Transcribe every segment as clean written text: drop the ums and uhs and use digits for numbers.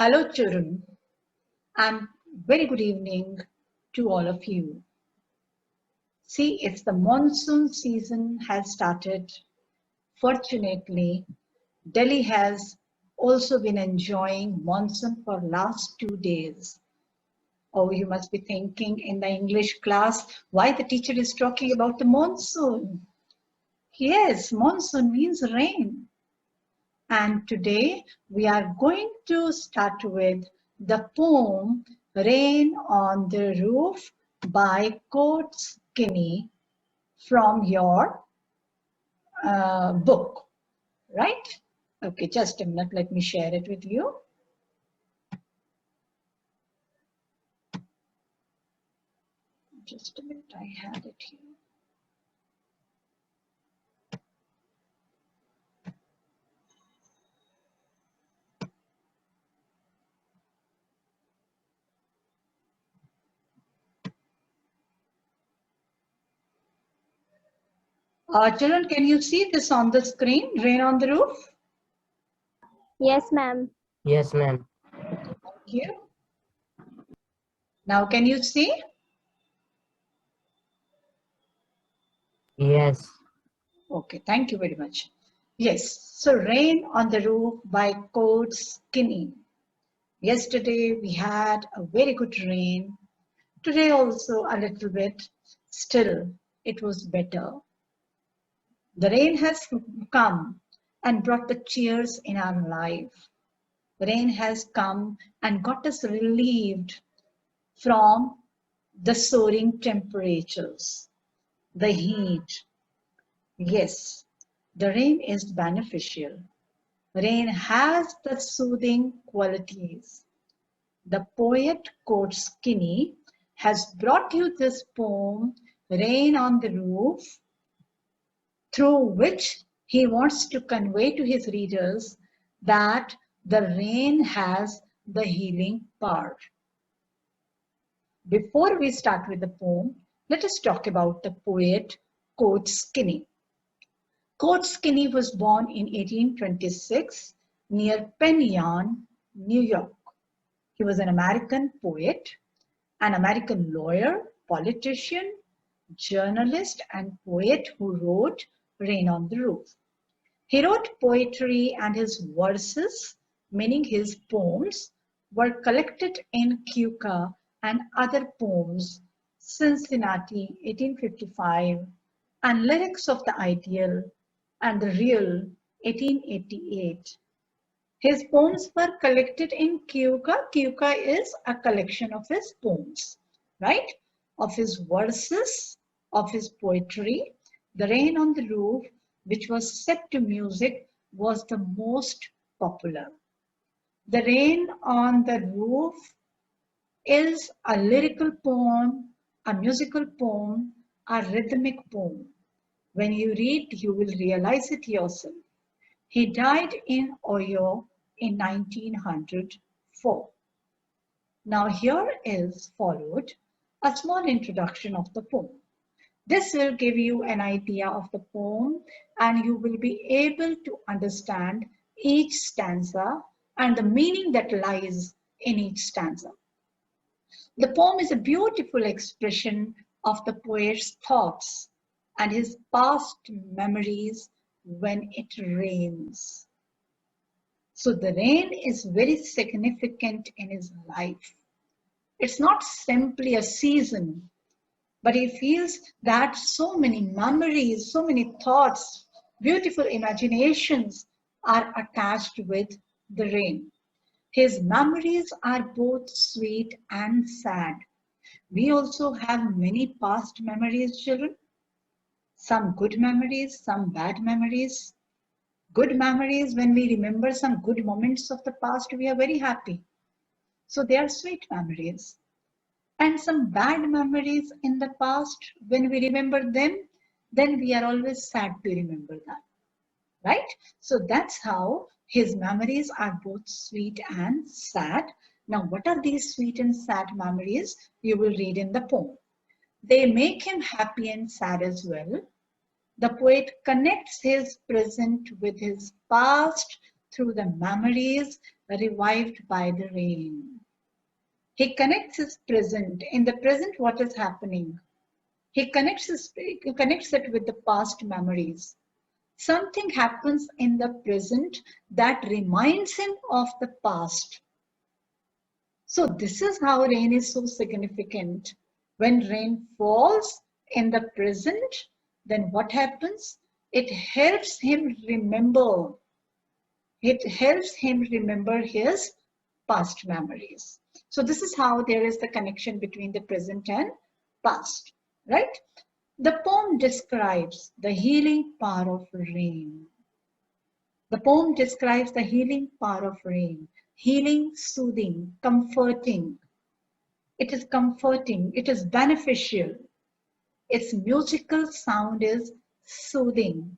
Hello, children, and very good evening to all of you. See, it's the monsoon season has started. Fortunately, Delhi has also been enjoying monsoon for last 2 days. Oh, you must be thinking in the English class why the teacher is talking about the monsoon. Yes, monsoon means rain. And today we are going to start with the poem Rain on the Roof by Coates Kinney from your book, right? Okay, just a minute, let me share it with you. Just a minute, I had it here. Children, can you see this on the screen, Rain on the Roof? Yes, ma'am. Yes, ma'am. Thank you. Now, can you see? Yes. Okay, thank you very much. Yes, so Rain on the Roof by Coates Kinney. Yesterday we had a very good rain. Today also a little bit. Still, it was better. The rain has come and brought the cheers in our life. Rain has come and got us relieved from the soaring temperatures, the heat. Yes, the rain is beneficial. Rain has the soothing qualities. The poet Coates Kinney has brought you this poem, Rain on the Roof, through which he wants to convey to his readers that the rain has the healing power. Before we start with the poem, let us talk about the poet Coates Kinney. Coates Kinney was born in 1826 near Penn Yan, New York. He was an American poet, an American lawyer, politician, journalist, and poet who wrote Rain on the Roof. He wrote poetry, and his verses, meaning his poems, were collected in Cuca and Other Poems, Cincinnati, 1855, and Lyrics of the Ideal and the Real, 1888. His poems were collected in Cuca. Cuca is a collection of his poems, right? Of his verses, of his poetry. The Rain on the Roof, which was set to music, was the most popular. The Rain on the Roof is a lyrical poem, a musical poem, a rhythmic poem. When you read, you will realize it yourself. He died in Ohio in 1904. Now here is followed a small introduction of the poem. This will give you an idea of the poem and you will be able to understand each stanza and the meaning that lies in each stanza. The poem is a beautiful expression of the poet's thoughts and his past memories when it rains. So the rain is very significant in his life. It's not simply a season, but he feels that so many memories, so many thoughts, beautiful imaginations are attached with the rain. His memories are both sweet and sad. We also have many past memories, children. Some good memories, some bad memories. Good memories, when we remember some good moments of the past, we are very happy. So they are sweet memories. And some bad memories in the past, when we remember them, then we are always sad to remember that. Right? So that's how his memories are both sweet and sad. Now, what are these sweet and sad memories? You will read in the poem. They make him happy and sad as well. The poet connects his present with his past through the memories revived by the rain. He connects his present. In the present, what is happening? He connects it with the past memories. Something happens in the present that reminds him of the past. So this is how rain is so significant. When rain falls in the present, then what happens? It helps him remember. It helps him remember his past memories. So this is how there is the connection between the present and past, right? The poem describes the healing power of rain. The poem describes the healing power of rain. Healing, soothing, comforting. It is comforting. It is beneficial. Its musical sound is soothing.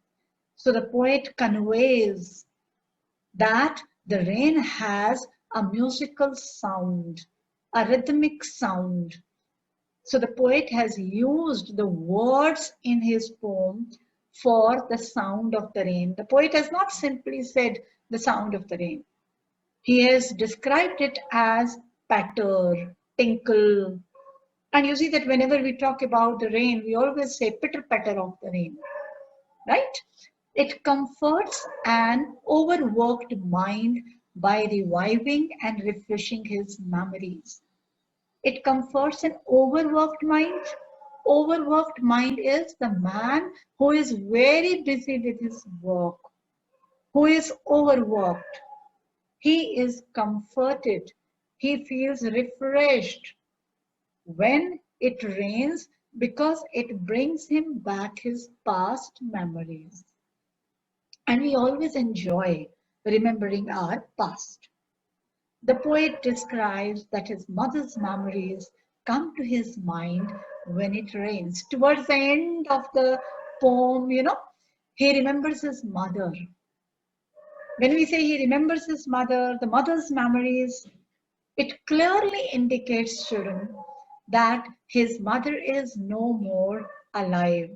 So the poet conveys that the rain has a musical sound, a rhythmic sound. So the poet has used the words in his poem for the sound of the rain. The poet has not simply said the sound of the rain. He has described it as patter, tinkle. And you see that whenever we talk about the rain, we always say pitter patter of the rain, right? It comforts an overworked mind by reviving and refreshing his memories. It comforts an overworked mind. Overworked mind is the man who is very busy with his work, who is overworked. He is comforted. He feels refreshed when it rains because it brings him back his past memories. And we always enjoy remembering our past. The poet describes that his mother's memories come to his mind when it rains. Towards the end of the poem, he remembers his mother. When we say he remembers his mother, the mother's memories, it clearly indicates, children, that his mother is no more alive.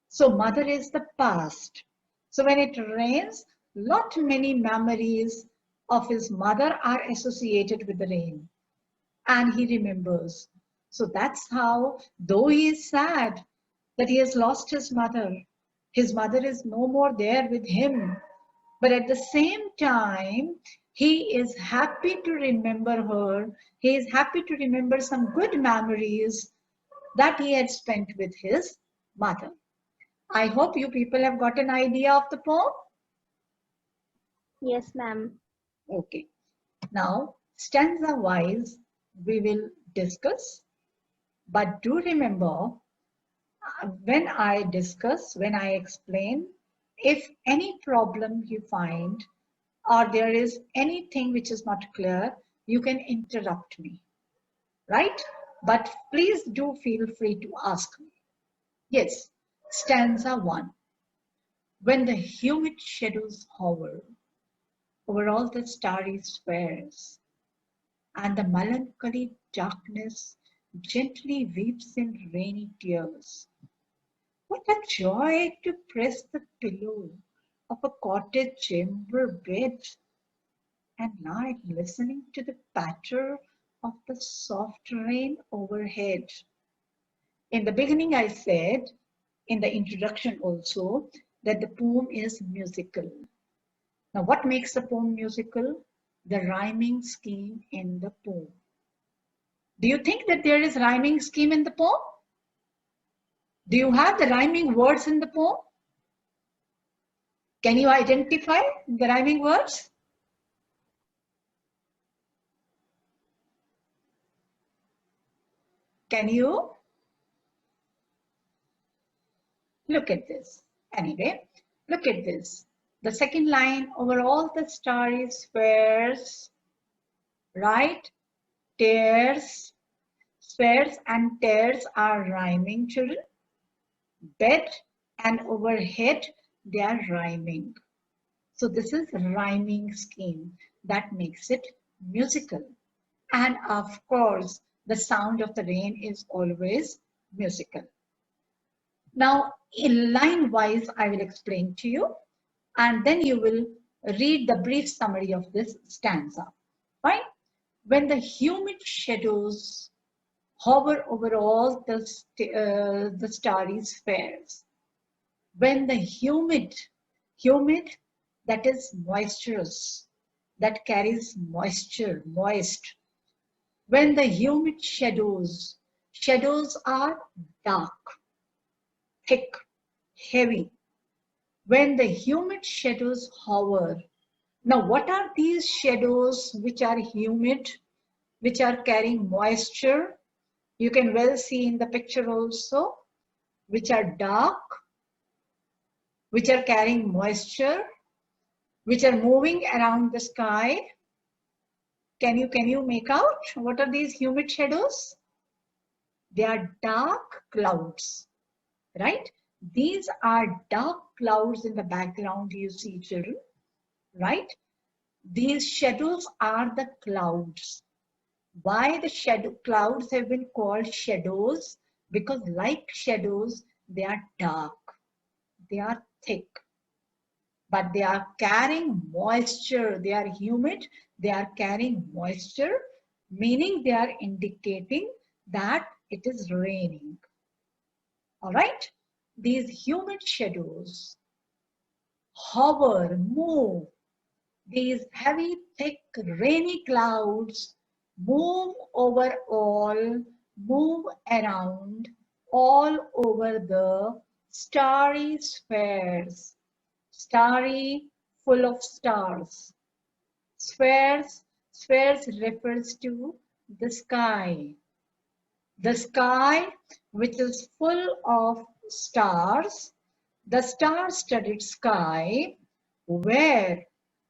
So mother is the past. So when it rains, not many memories of his mother are associated with the rain. And he remembers. So that's how, though he is sad that he has lost his mother is no more there with him. But at the same time, he is happy to remember her. He is happy to remember some good memories that he had spent with his mother. I hope you people have got an idea of the poem. Yes, ma'am. Okay. Now, stanza wise, we will discuss. But do remember, when I explain, if any problem you find or there is anything which is not clear, you can interrupt me, right? But please do feel free to ask me. Yes, stanza 1. When the humid shadows hover over all the starry spheres, and the melancholy darkness gently weeps in rainy tears. What a joy to press the pillow of a cottage chamber bed and lie listening to the patter of the soft rain overhead. In the beginning, I said, in the introduction also, that the poem is musical. Now, what makes the poem musical? The rhyming scheme in the poem. Do you think that there is rhyming scheme in the poem? Do you have the rhyming words in the poem? Can you identify the rhyming words? Can you? Look at this. Anyway, look at this. The second line, over all the starry spheres, right? Tears, spheres and tears are rhyming, children. Bed and overhead, they are rhyming. So this is rhyming scheme that makes it musical. And of course, the sound of the rain is always musical. Now, in line wise, I will explain to you, and then you will read the brief summary of this stanza. Fine. When the humid shadows hover over all the starry spheres, when the humid, that is moisturous, that carries moisture, moist. When the humid shadows are dark, thick, heavy. When the humid shadows hover. Now, what are these shadows which are humid, which are carrying moisture? You can well see in the picture also, which are dark, which are carrying moisture, which are moving around the sky. Can you make out what are these humid shadows? They are dark clouds, right? These are dark clouds in the background you see, children, right? These shadows are the clouds. Why the shadow clouds have been called shadows? Because like shadows, they are dark, they are thick, but they are carrying moisture. They are humid, they are carrying moisture, meaning they are indicating that it is raining. All right? These humid shadows hover, move. These heavy, thick, rainy clouds move over all, move around all over the starry spheres. Starry, full of stars. Spheres refers to the sky. The sky, which is full of stars, the star-studded sky, where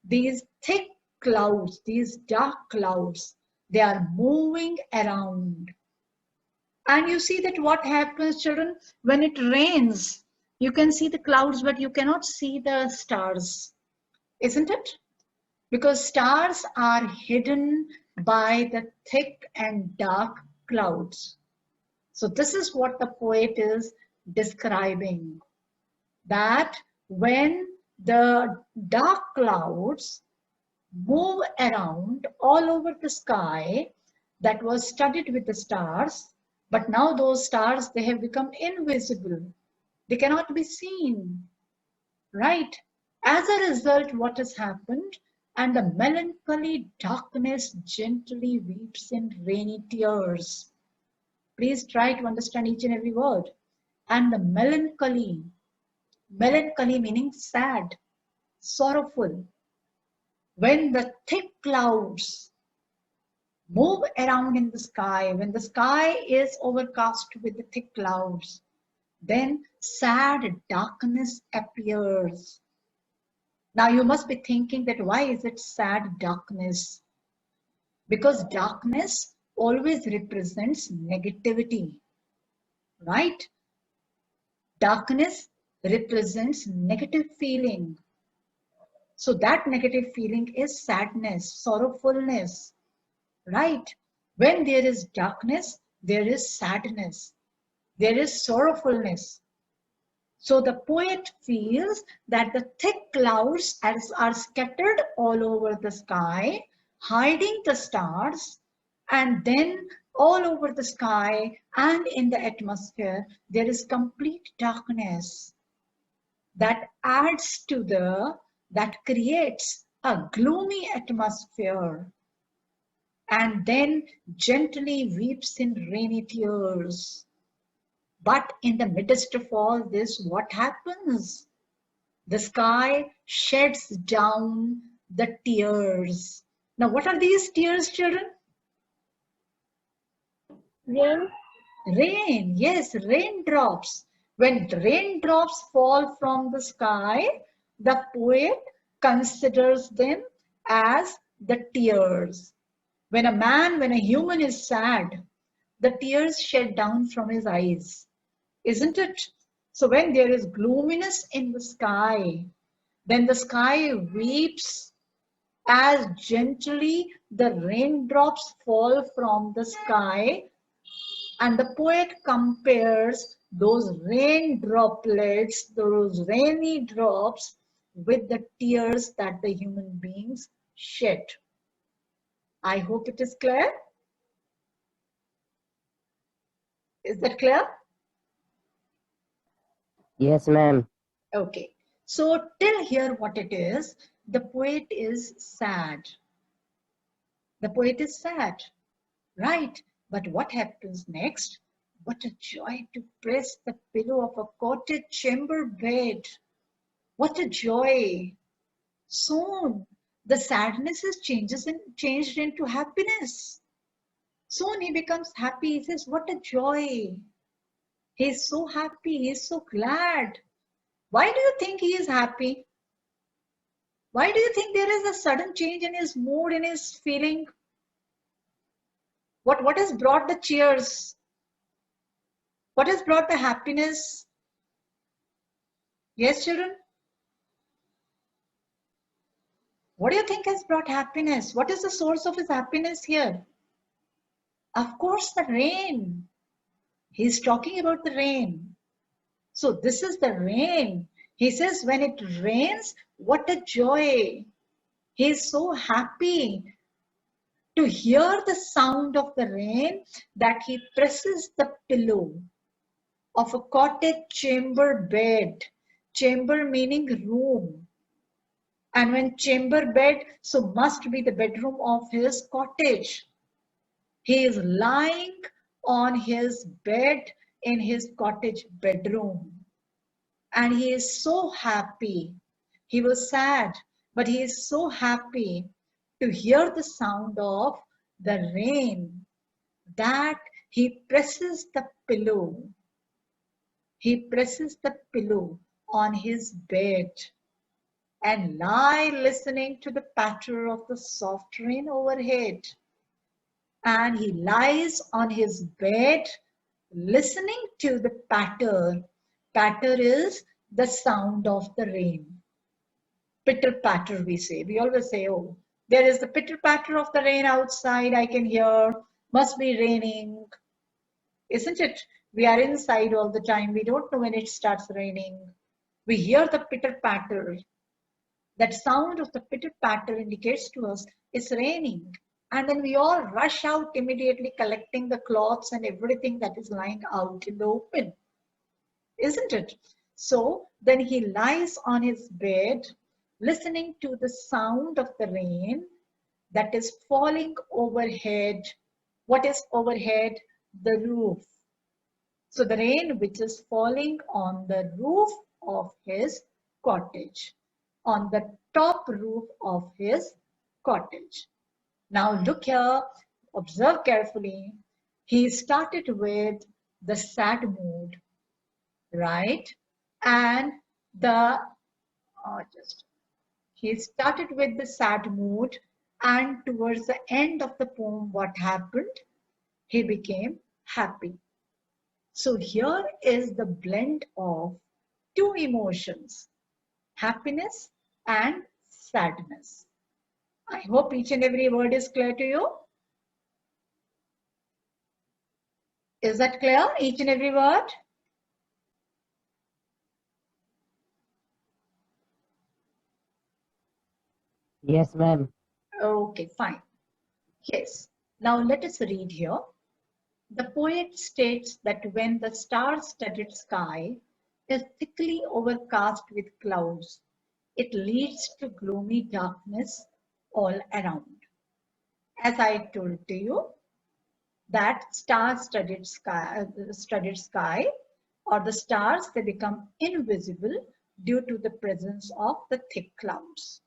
these thick clouds, these dark clouds, they are moving around. And you see that what happens, children, when it rains, you can see the clouds, but you cannot see the stars, isn't it? Because stars are hidden by the thick and dark clouds. So this is what the poet is describing, that when the dark clouds move around all over the sky that was studded with the stars, but now those stars, they have become invisible. They cannot be seen, right? As a result, what has happened? And the melancholy darkness gently weeps in rainy tears. Please try to understand each and every word. And the melancholy meaning sad, sorrowful. When the thick clouds move around in the sky, when the sky is overcast with the thick clouds, then sad darkness appears. Now you must be thinking that why is it sad darkness? Because darkness always represents negativity, right? Darkness represents negative feeling. So that negative feeling is sadness, sorrowfulness, right? When there is darkness, there is sadness, there is sorrowfulness. So the poet feels that the thick clouds are scattered all over the sky, hiding the stars, and then all over the sky and in the atmosphere, there is complete darkness that adds to that creates a gloomy atmosphere and then gently weeps in rainy tears. But in the midst of all this, what happens? The sky sheds down the tears. Now, what are these tears, children? Rain. Rain, yes, raindrops. When raindrops fall from the sky, the poet considers them as the tears. When a human is sad, the tears shed down from his eyes, isn't it? So when there is gloominess in the sky, then the sky weeps as gently the raindrops fall from the sky, and the poet compares those rain droplets, those rainy drops, with the tears that the human beings shed. I hope it is clear. Is that clear? Yes, ma'am. Okay. So till here what it is, the poet is sad. The poet is sad, right? But what happens next? What a joy to press the pillow of a cottage chamber bed. What a joy. Soon the sadness is changed into happiness. Soon he becomes happy. He says, what a joy. He is so happy. He is so glad. Why do you think he is happy? Why do you think there is a sudden change in his mood, in his feeling? What has brought the cheers? What has brought the happiness? Yes, children? What do you think has brought happiness? What is the source of his happiness here? Of course, the rain. He's talking about the rain. So this is the rain. He says, when it rains, what a joy. He is so happy to hear the sound of the rain that he presses the pillow of a cottage chamber bed. Chamber meaning room. And when chamber bed, so must be the bedroom of his cottage. He is lying on his bed in his cottage bedroom. And he is so happy. He was sad, but he is so happy to hear the sound of the rain that he presses the pillow. He presses the pillow on his bed and lie listening to the patter of the soft rain overhead. And he lies on his bed listening to the patter. Patter is the sound of the rain. Pitter patter, we say. We always say, oh, there is the pitter patter of the rain outside. I can hear. Must be raining. Isn't it? We are inside all the time. We don't know when it starts raining. We hear the pitter patter. That sound of the pitter patter indicates to us it's raining. And then we all rush out immediately collecting the cloths and everything that is lying out in the open. Isn't it? So then he lies on his bed listening to the sound of the rain that is falling overhead. What is overhead? The roof. So the rain which is falling on the roof of his cottage, on the top roof of his cottage. Now look here, observe carefully. He started with the sad mood, right? And he started with the sad mood, and towards the end of the poem, what happened? He became happy. So here is the blend of two emotions, happiness and sadness. I hope each and every word is clear to you. Is that clear? Each and every word? Yes, ma'am. Okay, fine. Yes. Now let us read here. The poet states that when the star-studded sky is thickly overcast with clouds, it leads to gloomy darkness all around. As I told to you, that star-studded sky or the stars, they become invisible due to the presence of the thick clouds.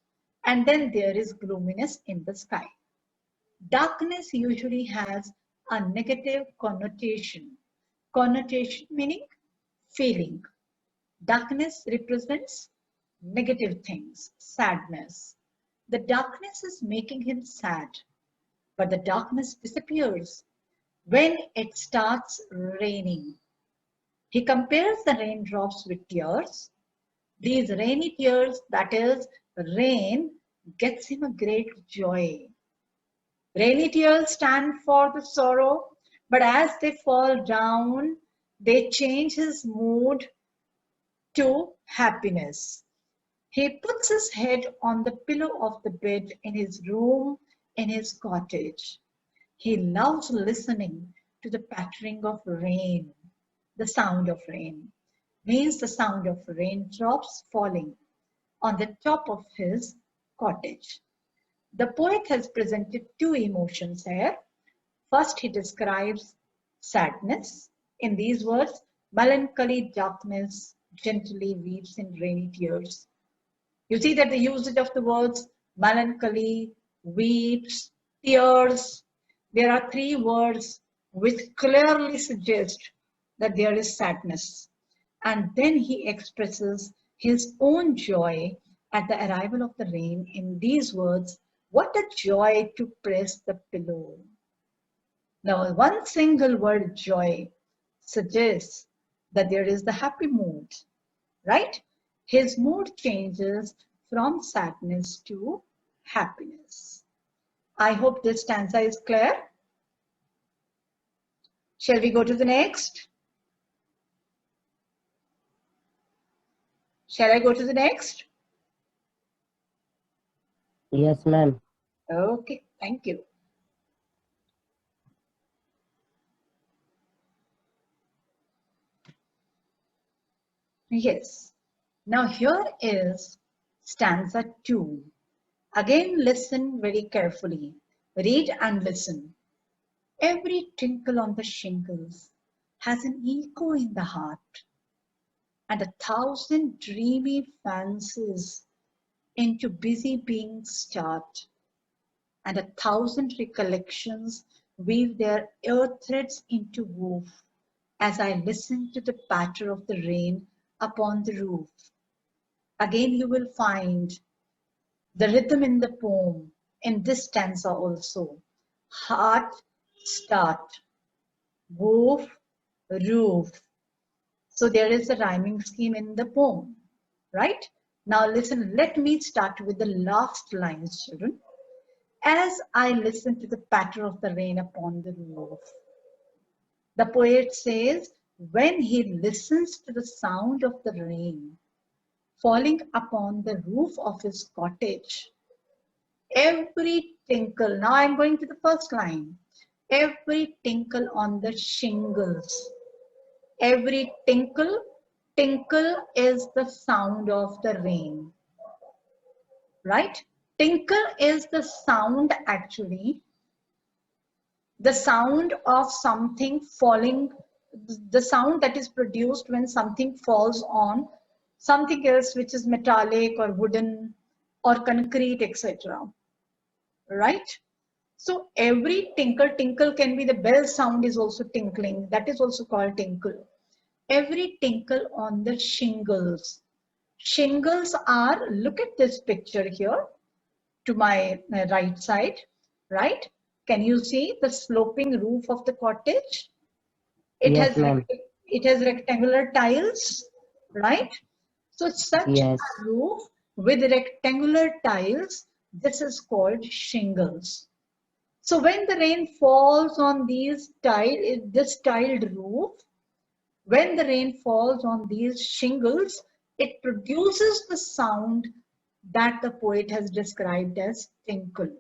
And then there is gloominess in the sky. Darkness usually has a negative connotation. Connotation meaning feeling. Darkness represents negative things, sadness. The darkness is making him sad, but the darkness disappears when it starts raining. He compares the raindrops with tears. These rainy tears, that is, rain, gets him a great joy. Rainy tears stand for the sorrow, but as they fall down, they change his mood to happiness. He puts his head on the pillow of the bed in his room in his cottage. He loves listening to the pattering of rain. The sound of rain means the sound of raindrops falling on the top of his cottage. The poet has presented two emotions here. First, he describes sadness. In these words, melancholy darkness gently weeps in rainy tears. You see that the usage of the words melancholy, weeps, tears, there are three words which clearly suggest that there is sadness. And then he expresses his own joy at the arrival of the rain in these words, what a joy to press the pillow. Now, one single word joy suggests that there is the happy mood, right? His mood changes from sadness to happiness. I hope this stanza is clear. Shall we go to the next? Shall I go to the next? Yes, ma'am. Okay, thank you. Yes. Now here is stanza 2. Again, listen very carefully. Read and listen. Every twinkle on the shingles has an echo in the heart, and 1,000 dreamy fancies into busy beings start, and 1,000 recollections weave their ear threads into woof as I listen to the patter of the rain upon the roof. Again, you will find the rhythm in the poem in this stanza also. Heart, start, woof, roof. So there is a rhyming scheme in the poem, right? Now listen, let me start with the last lines, children. As I listen to the patter of the rain upon the roof, the poet says, when he listens to the sound of the rain falling upon the roof of his cottage, every tinkle, now I'm going to the first line, every tinkle on the shingles, every tinkle, tinkle is the sound of the rain, right? Tinkle is the sound actually, the sound of something falling, the sound that is produced when something falls on something else which is metallic or wooden or concrete, etc. Right? So every tinkle, tinkle can be the bell sound is also tinkling. That is also called tinkle. Every tinkle on the shingles. Shingles are, look at this picture here to my right side, right? Can you see the sloping roof of the cottage? It Yes, has ma'am. it has rectangular tiles, right? So such Yes. a roof with rectangular tiles, this is called shingles. So when the rain falls on this tiled roof, when the rain falls on these shingles, it produces the sound that the poet has described as tinkle.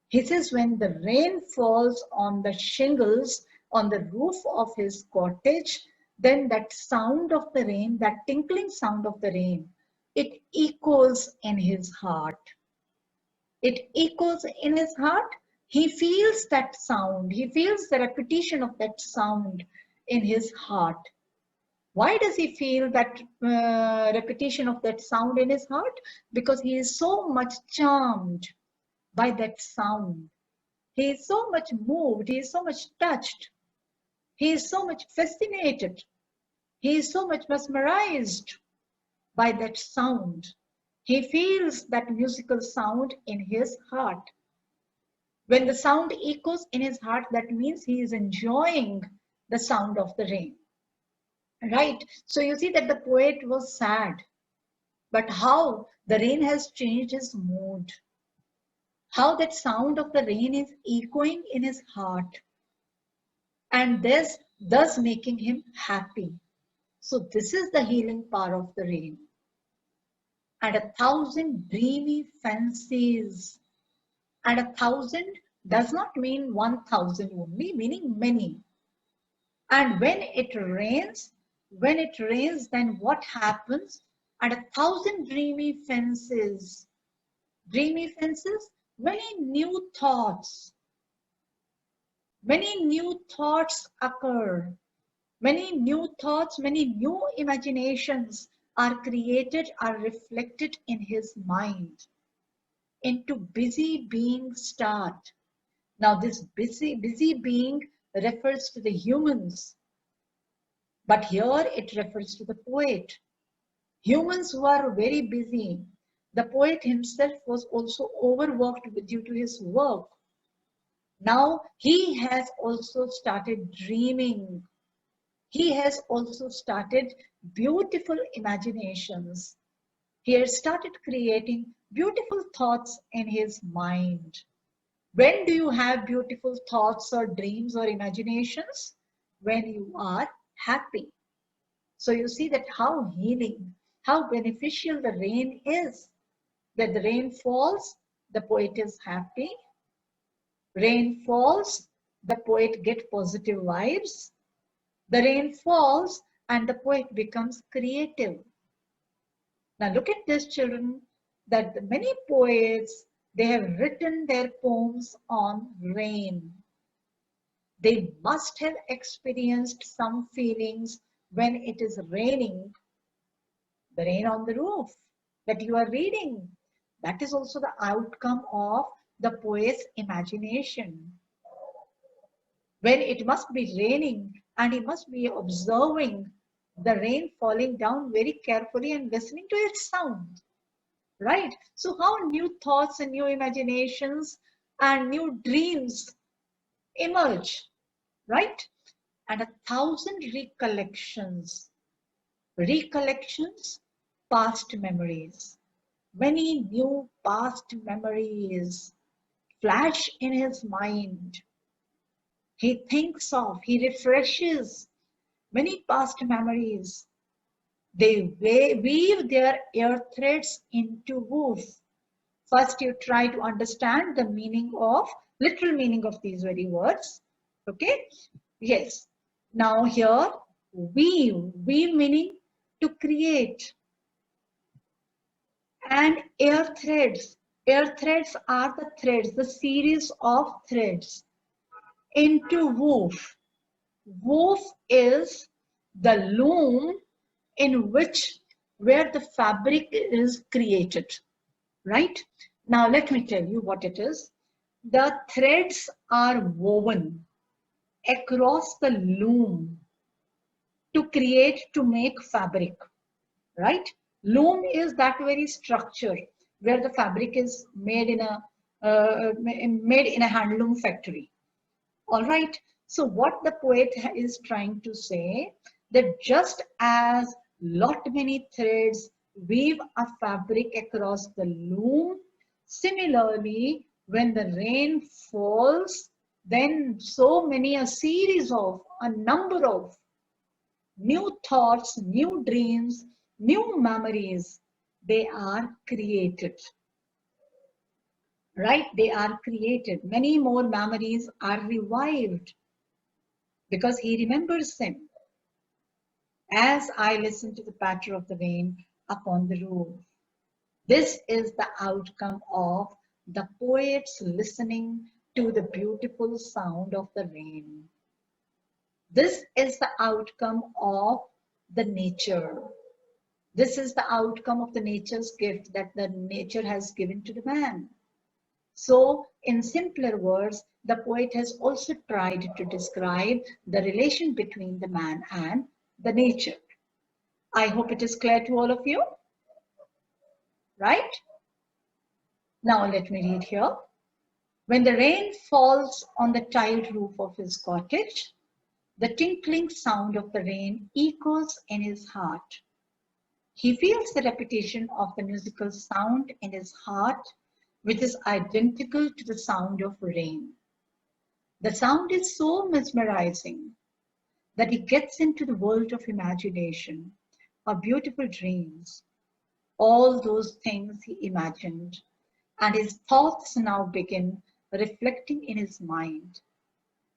He says when the rain falls on the shingles on the roof of his cottage, then that sound of the rain, that tinkling sound of the rain, it echoes in his heart. It echoes in his heart. He feels that sound. He feels the repetition of that sound in his heart. Why does he feel that repetition of that sound in his heart? Because he is so much charmed by that sound. He is so much moved. He is so much touched. He is so much fascinated. He is so much mesmerized by that sound. He feels that musical sound in his heart. When the sound echoes in his heart, that means he is enjoying the sound of the rain. Right? So you see that the poet was sad, but how the rain has changed his mood, how that sound of the rain is echoing in his heart, and this thus making him happy. So this is the healing power of the rain. and 1,000 dreamy fancies. And 1,000 does not mean 1,000 only, meaning many. And when it rains, then what happens? And 1,000 dreamy fences, many new thoughts occur. Many new thoughts, many new imaginations are created, are reflected in his mind. Into busy being start. Now this busy being refers to the humans, but here it refers to the poet. Humans who are very busy. The poet himself was also overworked due to his work. Now he has also started dreaming. He has also started beautiful imaginations. He has started creating beautiful thoughts in his mind. When do you have beautiful thoughts or dreams or imaginations? When you are happy. So you see that how healing, how beneficial the rain is. When the rain falls, the poet is happy. Rain falls, the poet gets positive vibes. The rain falls and the poet becomes creative. Now look at this, children, that many poets, they have written their poems on rain. They must have experienced some feelings when it is raining. The rain on the roof that you are reading, that is also the outcome of the poet's imagination. When it must be raining and he must be observing the rain falling down very carefully and listening to its sound, right? So how new thoughts and new imaginations and new dreams emerge, right? And 1,000 recollections, past memories. Many new past memories flash in his mind. He thinks of, he refreshes many past memories. They weave their air threads into woof. First, you try to understand the literal meaning of these very words. Okay? Yes. Now here, weave meaning to create. And air threads. Air threads are the threads, the series of threads into woof. Woof is the loom in where the fabric is created, right? Now let me tell you what it is. The threads are woven across the loom to make fabric, right? Loom is that very structure where the fabric is made in a handloom factory. All right. So what the poet is trying to say, that just as lot many threads weave a fabric across the loom, similarly, when the rain falls, then a number of new thoughts, new dreams, new memories, they are created. Right? They are created. Many more memories are revived because he remembers them. As I listen to the patter of the rain upon the roof. This is the outcome of the poets listening to the beautiful sound of the rain. This is the outcome of the nature. This is the outcome of the nature's gift that the nature has given to the man. So, in simpler words, the poet has also tried to describe the relation between the man and the nature. I hope it is clear to all of you, right? Now let me read here. When the rain falls on the tiled roof of his cottage, the tinkling sound of the rain echoes in his heart. He feels the repetition of the musical sound in his heart, which is identical to the sound of rain. The sound is so mesmerizing that he gets into the world of imagination, of beautiful dreams. all those things he imagined, and his thoughts now begin reflecting in his mind.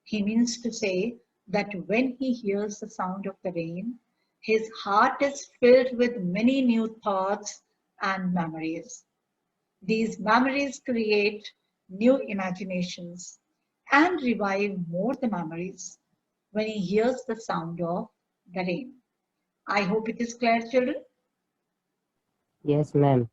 He means to say that when he hears the sound of the rain, his heart is filled with many new thoughts and memories. These memories create new imaginations and revive more the memories when he hears the sound of the rain. I hope it is clear, children. Yes, ma'am.